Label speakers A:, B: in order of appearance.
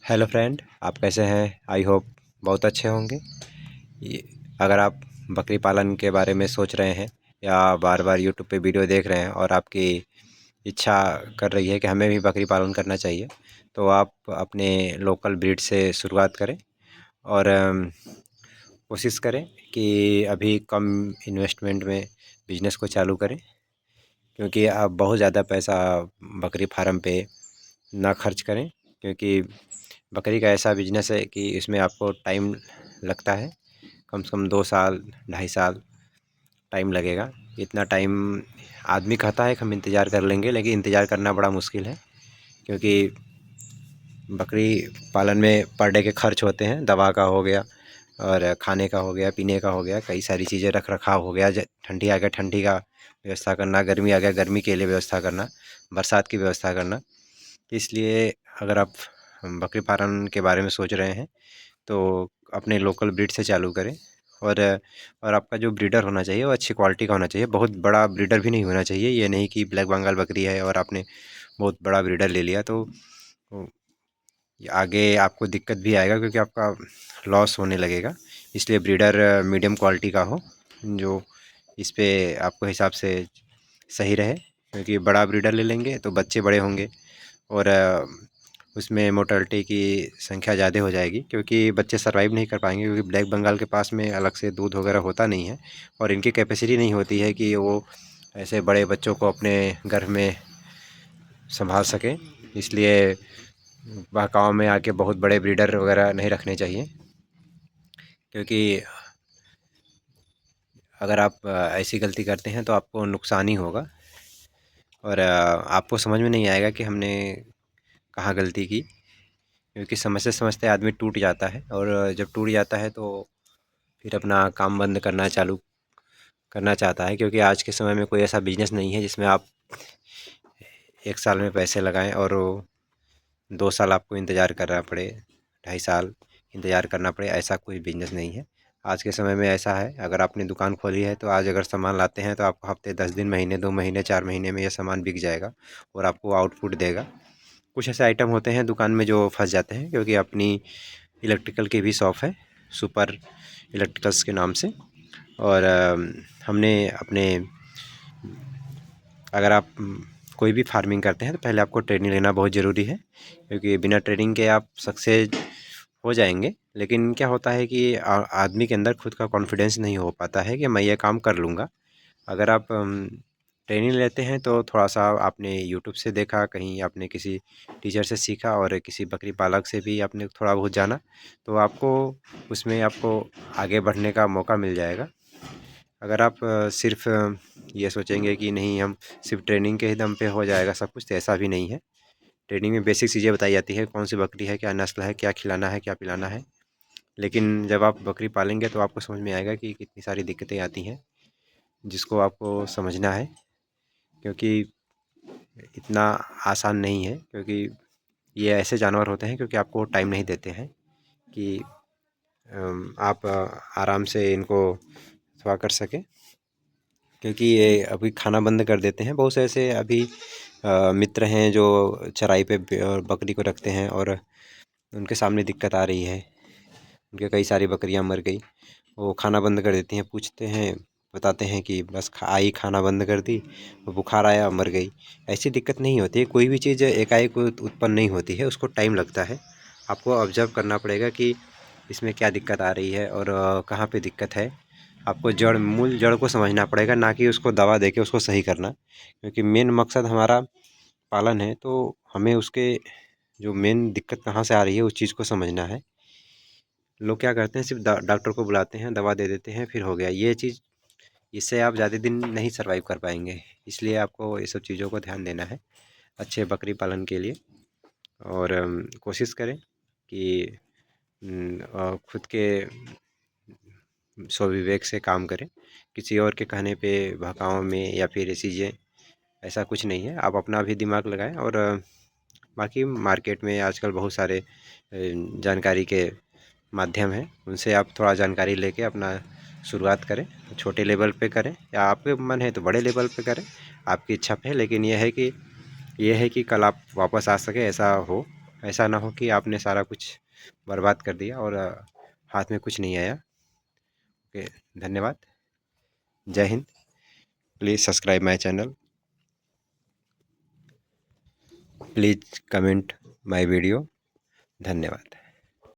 A: Hello friend, आप कैसे हैं? आई होप बहुत अच्छे होंगे। ये अगर आप बकरी पालन के बारे में सोच रहे हैं या बार बार यूट्यूब पे वीडियो देख रहे हैं और आपकी इच्छा कर रही है कि हमें भी बकरी पालन करना चाहिए, तो आप अपने लोकल ब्रीड से शुरुआत करें और कोशिश करें कि अभी कम इन्वेस्टमेंट में बिजनेस को चालू करें, क्योंकि आप बहुत ज़्यादा पैसा बकरी फार्म पे ना खर्च करें। क्योंकि बकरी का ऐसा बिजनेस है कि इसमें आपको टाइम लगता है, कम से कम 2 साल 2.5 साल टाइम लगेगा। इतना टाइम आदमी कहता है कि हम इंतज़ार कर लेंगे, लेकिन इंतज़ार करना बड़ा मुश्किल है। क्योंकि बकरी पालन में पर डे के खर्च होते हैं, दवा का हो गया और खाने का हो गया, पीने का हो गया, कई सारी चीज़ें रख रखाव हो गया। ठंडी आ गया, ठंडी का व्यवस्था करना, गर्मी आ गया, गर्मी के लिए व्यवस्था करना, बरसात की व्यवस्था करना। इसलिए अगर आप बकरी पालन के बारे में सोच रहे हैं तो अपने लोकल ब्रीड से चालू करें। और और आपका जो ब्रीडर होना चाहिए वो अच्छी क्वालिटी का होना चाहिए। बहुत बड़ा ब्रीडर भी नहीं होना चाहिए। ये नहीं कि ब्लैक बंगाल बकरी है और आपने बहुत बड़ा ब्रीडर ले लिया तो ये आगे आपको दिक्कत भी आएगा, क्योंकि आपका लॉस होने लगेगा। इसलिए ब्रीडर मीडियम क्वालिटी का हो, जो इस पे आपको हिसाब से सही रहे। क्योंकि बड़ा ब्रीडर ले लेंगे तो बच्चे बड़े होंगे और उसमें मोर्टेलिटी की संख्या ज़्यादा हो जाएगी, क्योंकि बच्चे सर्वाइव नहीं कर पाएंगे। क्योंकि ब्लैक बंगाल के पास में अलग से दूध वगैरह होता नहीं है और इनकी कैपेसिटी नहीं होती है कि वो ऐसे बड़े बच्चों को अपने गर्भ में संभाल सकें। इसलिए बहकाव में आके बहुत बड़े ब्रीडर वगैरह नहीं रखने चाहिए। क्योंकि अगर आप ऐसी गलती करते हैं तो आपको नुकसान ही होगा और आपको समझ में नहीं आएगा कि हमने कहाँ गलती की। क्योंकि समझते समझते आदमी टूट जाता है और जब टूट जाता है तो फिर अपना काम बंद करना चालू करना चाहता है। क्योंकि आज के समय में कोई ऐसा बिजनेस नहीं है जिसमें आप 1 साल में पैसे लगाएं और 2 साल आपको इंतज़ार करना पड़े, 2.5 साल इंतज़ार करना पड़े। ऐसा कोई बिजनेस नहीं है आज के समय में। ऐसा है, अगर आपने दुकान खोली है तो आज अगर सामान लाते हैं तो आपको हफ्ते 10 दिन, महीने 2 महीने 4 महीने में यह सामान बिक जाएगा और आपको आउटपुट देगा। कुछ ऐसे आइटम होते हैं दुकान में जो फंस जाते हैं, क्योंकि अपनी इलेक्ट्रिकल की भी शॉप है, सुपर इलेक्ट्रिकल्स के नाम से। और हमने अपने अगर आप कोई भी फार्मिंग करते हैं तो पहले आपको ट्रेनिंग लेना बहुत ज़रूरी है। क्योंकि बिना ट्रेनिंग के आप सक्सेस हो जाएंगे, लेकिन क्या होता है कि आदमी के अंदर खुद का कॉन्फिडेंस नहीं हो पाता है कि मैं ये काम कर लूँगा। अगर आप ट्रेनिंग लेते हैं तो थोड़ा सा आपने यूट्यूब से देखा, कहीं आपने किसी टीचर से सीखा और किसी बकरी पालक से भी आपने थोड़ा बहुत जाना, तो आपको उसमें आपको आगे बढ़ने का मौका मिल जाएगा। अगर आप सिर्फ ये सोचेंगे कि नहीं हम सिर्फ ट्रेनिंग के ही दम पे हो जाएगा सब कुछ, तो ऐसा भी नहीं है। ट्रेनिंग में बेसिक चीज़ें बताई जाती है, कौन सी बकरी है, क्या नस्ल है, क्या खिलाना है, क्या पिलाना है। लेकिन जब आप बकरी पालेंगे तो आपको समझ में आएगा कि कितनी सारी दिक्कतें आती हैं, जिसको आपको समझना है। क्योंकि इतना आसान नहीं है, क्योंकि ये ऐसे जानवर होते हैं क्योंकि आपको टाइम नहीं देते हैं कि आप आराम से इनको थोड़ा कर सकें। क्योंकि ये अभी खाना बंद कर देते हैं। बहुत से ऐसे अभी मित्र हैं जो चराई पे बकरी को रखते हैं और उनके सामने दिक्कत आ रही है। उनके कई सारी बकरियां मर गई, वो खाना बंद कर देती हैं। पूछते हैं, बताते हैं कि बस आई खाना बंद कर दी, वो बुखार आया मर गई। ऐसी दिक्कत नहीं होती है, कोई भी चीज़ एकाएक उत्पन्न नहीं होती है, उसको टाइम लगता है। आपको ऑब्जर्व करना पड़ेगा कि इसमें क्या दिक्कत आ रही है और कहाँ पे दिक्कत है। आपको मूल जड़ को समझना पड़ेगा, ना कि उसको दवा देके उसको सही करना। क्योंकि मेन मकसद हमारा पालन है, तो हमें उसके जो मेन दिक्कत कहाँ से आ रही है उस चीज़ को समझना है। लोग क्या करते हैं, सिर्फ डॉक्टर को बुलाते हैं, दवा दे देते हैं, फिर हो गया। ये चीज़, इससे आप ज़्यादा दिन नहीं सर्वाइव कर पाएंगे। इसलिए आपको ये सब चीज़ों को ध्यान देना है अच्छे बकरी पालन के लिए। और कोशिश करें कि खुद के स्वविवेक से काम करें। किसी और के कहने पे, बहकाव में या फिर ये चीज़ें, ऐसा कुछ नहीं है। आप अपना भी दिमाग लगाएं। और बाकी मार्केट में आजकल बहुत सारे जानकारी के माध्यम हैं, उनसे आप थोड़ा जानकारी लेके अपना शुरुआत करें। छोटे लेवल पे करें या आपके मन है तो बड़े लेवल पे करें, आपकी इच्छा पे है। लेकिन यह है कि कल आप वापस आ सके, ऐसा हो। ऐसा ना हो कि आपने सारा कुछ बर्बाद कर दिया और हाथ में कुछ नहीं आया। ओके, धन्यवाद। जय Hind. Please subscribe my channel. Please comment my video. धन्यवाद।